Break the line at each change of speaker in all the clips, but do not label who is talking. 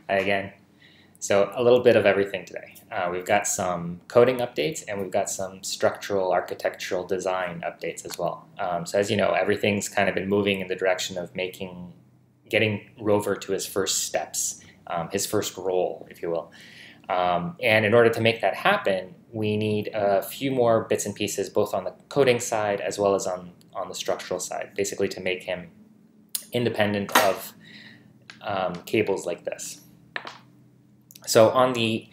again. So a little bit of everything today. We've got some coding updates and we've got some structural architectural design updates as well. So as you know, everything's kind of been moving in the direction of getting ROVer to his first steps, his first role, if you will. And in order to make that happen, we need a few more bits and pieces, both on the coding side as well as on the structural side, basically to make him independent of cables like this. So on the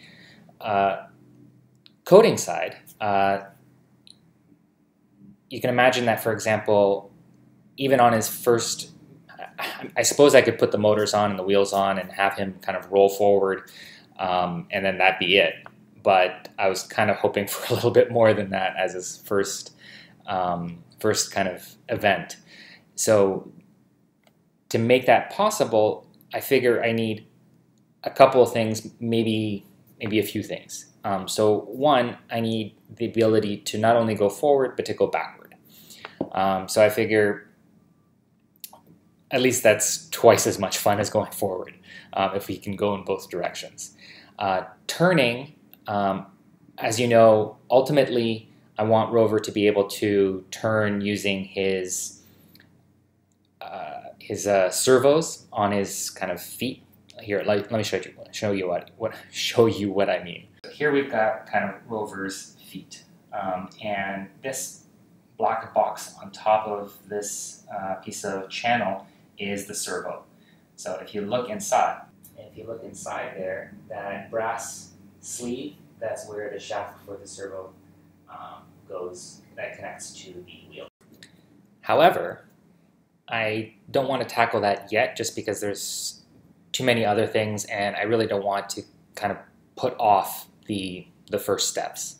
coding side, you can imagine that, for example, even on his first, I suppose I could put the motors on and the wheels on and have him kind of roll forward, and then that'd be it. But I was kind of hoping for a little bit more than that as his first kind of event. So to make that possible, I figure I need a couple of things, maybe a few things. So one, I need the ability to not only go forward, but to go backward. So I figure at least that's twice as much fun as going forward, if we can go in both directions. Turning, as you know, ultimately I want ROVer to be able to turn using his servos on his kind of feet. Here, let me show you what I mean. So here we've got kind of ROVer's feet, and this black box on top of this piece of channel is the servo. So if you look inside, there, that brass sleeve, that's where the shaft for the servo goes, that connects to the wheel. However, I don't want to tackle that yet just because there's too many other things, and I really don't want to kind of put off the first steps.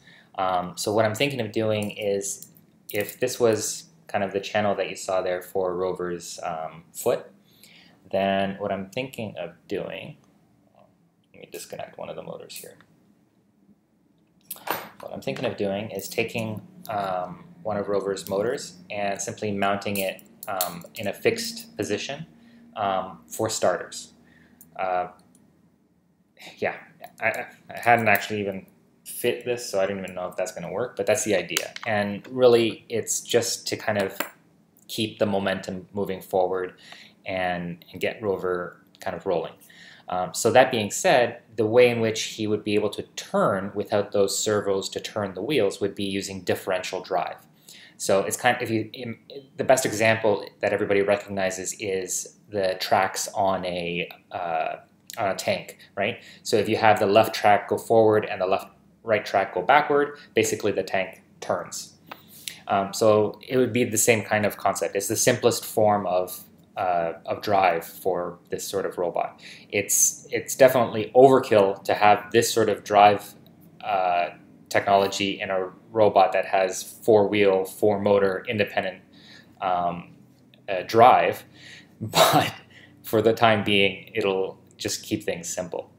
So what I'm thinking of doing is, if this was kind of the channel that you saw there for ROVer's foot, then what I'm thinking of doing, let me disconnect one of the motors here. What I'm thinking of doing is taking one of ROVer's motors and simply mounting it in a fixed position for starters. Yeah, I hadn't actually even fit this, so I didn't even know if that's going to work, but that's the idea. And really, it's just to kind of keep the momentum moving forward and get ROVer kind of rolling. So that being said, the way in which he would be able to turn without those servos to turn the wheels would be using differential drive. So it's kind of, the best example that everybody recognizes is the tracks on a tank, right? So if you have the left track go forward and the right track go backward, basically the tank turns. So it would be the same kind of concept. It's the simplest form of drive for this sort of robot. It's definitely overkill to have this sort of drive technology in a robot that has four-wheel, four-motor, independent drive, but for the time being, it'll just keep things simple.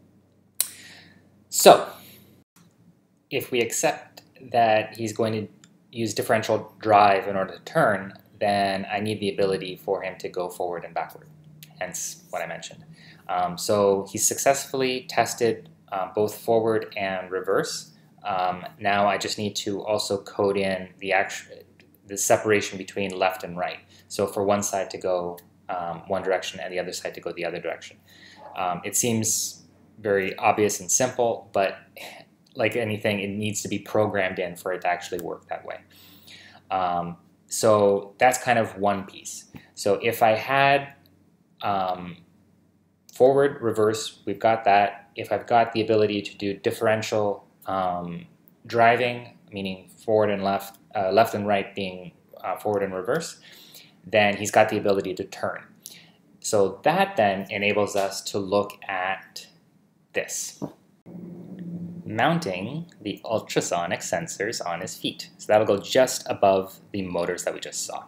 So, if we accept that he's going to use differential drive in order to turn, then I need the ability for him to go forward and backward, hence what I mentioned. So he's successfully tested both forward and reverse. Now I just need to also code in the separation between left and right. So for one side to go one direction and the other side to go the other direction. It seems very obvious and simple, but like anything, it needs to be programmed in for it to actually work that way. So that's kind of one piece. So if I had forward, reverse, we've got that. If I've got the ability to do differential driving, meaning forward and left, left and right being forward and reverse, then he's got the ability to turn. So that then enables us to look at this. Mounting the ultrasonic sensors on his feet. So that'll go just above the motors that we just saw.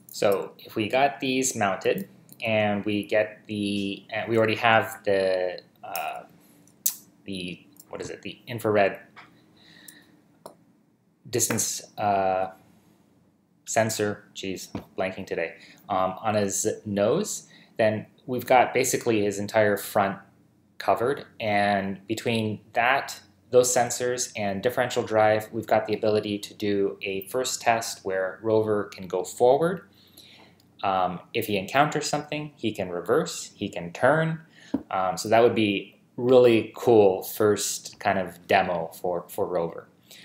So if we got these mounted and we get we already have the infrared distance sensor, geez, blanking today, on his nose, then we've got basically his entire front covered, and between those sensors and differential drive, we've got the ability to do a first test where ROVer can go forward. If he encounters something, he can reverse, he can turn. So that would be really cool first kind of demo for ROVer.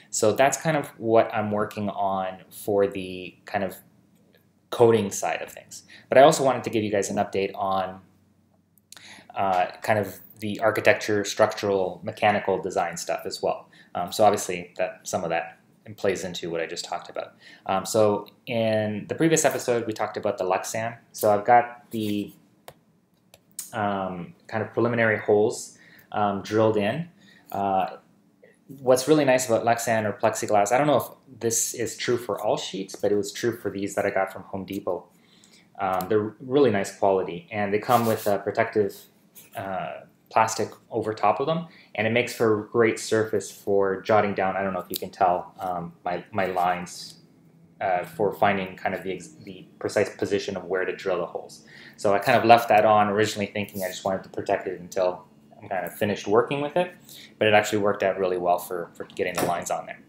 So that's kind of what I'm working on for the kind of coding side of things. But I also wanted to give you guys an update on kind of the architecture, structural, mechanical design stuff as well. So obviously some of that plays into what I just talked about. So in the previous episode, we talked about the Lexan. So I've got the kind of preliminary holes drilled in. What's really nice about Lexan or plexiglass, I don't know if this is true for all sheets, but it was true for these that I got from Home Depot. They're really nice quality, and they come with a protective plastic over top of them, and it makes for a great surface for jotting down. I don't know if you can tell my lines for finding kind of the precise position of where to drill the holes. So I kind of left that on originally thinking I just wanted to protect it until I'm kind of finished working with it, but it actually worked out really well for getting the lines on there.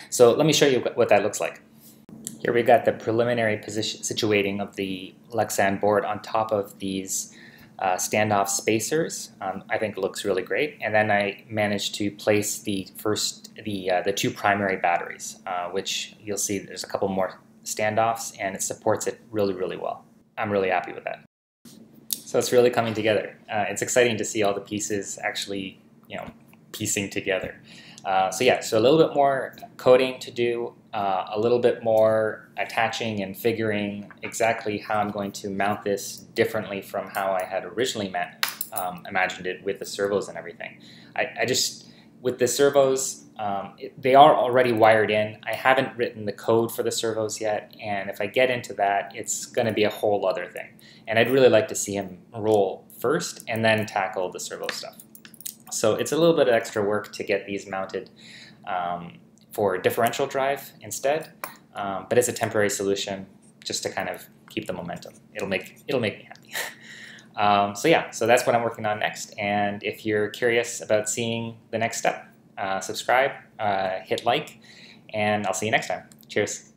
So let me show you what that looks like. Here we've got the preliminary position situating of the Lexan board on top of these standoff spacers. I think it looks really great. And then I managed to place the two primary batteries, which you'll see there's a couple more standoffs, and it supports it really, really well. I'm really happy with that. So it's really coming together. It's exciting to see all the pieces actually, piecing together. So a little bit more coding to do, a little bit more attaching and figuring exactly how I'm going to mount this differently from how I had originally imagined it with the servos and everything. With the servos, they are already wired in. I haven't written the code for the servos yet, and if I get into that, it's going to be a whole other thing. And I'd really like to see him roll first and then tackle the servo stuff. So it's a little bit of extra work to get these mounted for differential drive instead, but it's a temporary solution just to kind of keep the momentum. It'll make me happy. So that's what I'm working on next. And if you're curious about seeing the next step, subscribe, hit like, and I'll see you next time. Cheers.